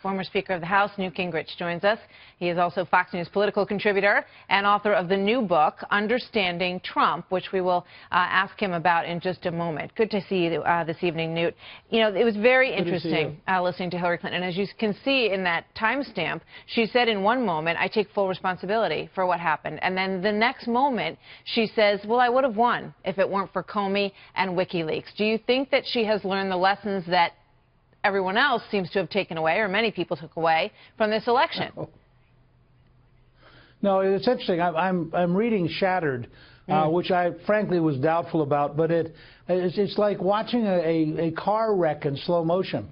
Former Speaker of the House, Newt Gingrich, joins us. He is also Fox News political contributor and author of the new book, Understanding Trump, which we will ask him about in just a moment. Good to see you this evening, Newt. You know, it was very interesting listening to Hillary Clinton. And as you can see in that timestamp, she said in one moment, I take full responsibility for what happened. And then the next moment, she says, well, I would have won if it weren't for Comey and WikiLeaks. Do you think that she has learned the lessons that everyone else seems to have taken away, or many people took away, from this election? No, it's interesting. I'm reading Shattered, which I frankly was doubtful about, but it's like watching a car wreck in slow motion.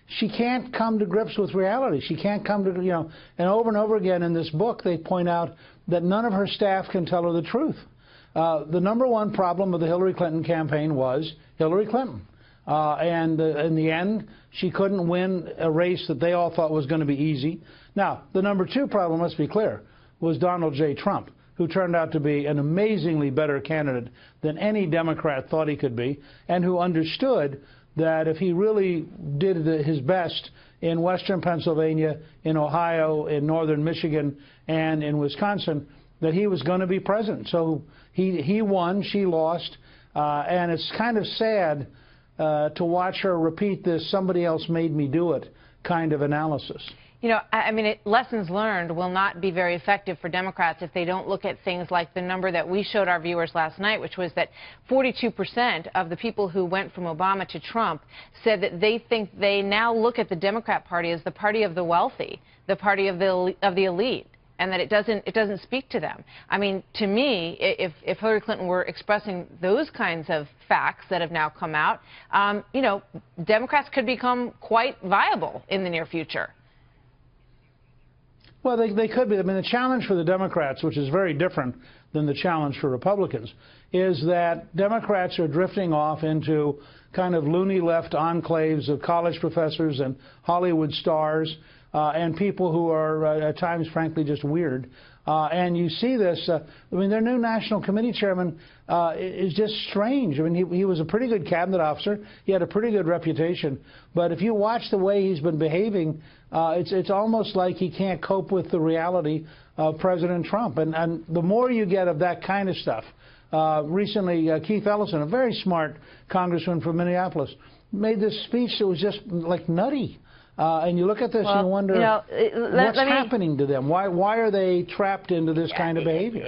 She can't come to grips with reality. She can't come to, and over again in this book they point out that none of her staff can tell her the truth. The number one problem of the Hillary Clinton campaign was Hillary Clinton. And in the end, she couldn't win a race that they all thought was going to be easy. Now, the number two problem, let's be clear, was Donald J. Trump, who turned out to be an amazingly better candidate than any Democrat thought he could be, and who understood that if he really did his best in western Pennsylvania, in Ohio, in northern Michigan, and in Wisconsin, that he was going to be president. So he won, she lost, and it's kind of sad to watch her repeat this "somebody else made me do it" kind of analysis. You know, I mean, lessons learned will not be very effective for Democrats if they don't look at things like the number that we showed our viewers last night, which was that 42% of the people who went from Obama to Trump said that they now look at the Democrat Party as the party of the wealthy, the party of the elite, and that it doesn't speak to them. I mean, to me, if Hillary Clinton were expressing those kinds of facts that have now come out, you know, Democrats could become quite viable in the near future. Well, they could be. I mean, the challenge for the Democrats, which is very different than the challenge for Republicans, is that Democrats are drifting off into kind of loony left enclaves of college professors and Hollywood stars, and people who are at times, frankly, just weird. And you see this. I mean, their new National Committee chairman is just strange. I mean, he was a pretty good cabinet officer. He had a pretty good reputation. But if you watch the way he's been behaving, it's almost like he can't cope with the reality of President Trump. And the more you get of that kind of stuff, recently Keith Ellison, a very smart congressman from Minneapolis, made this speech that was just like nutty. And you look at this and you wonder, what's happening to them? Why are they trapped into this kind of behavior?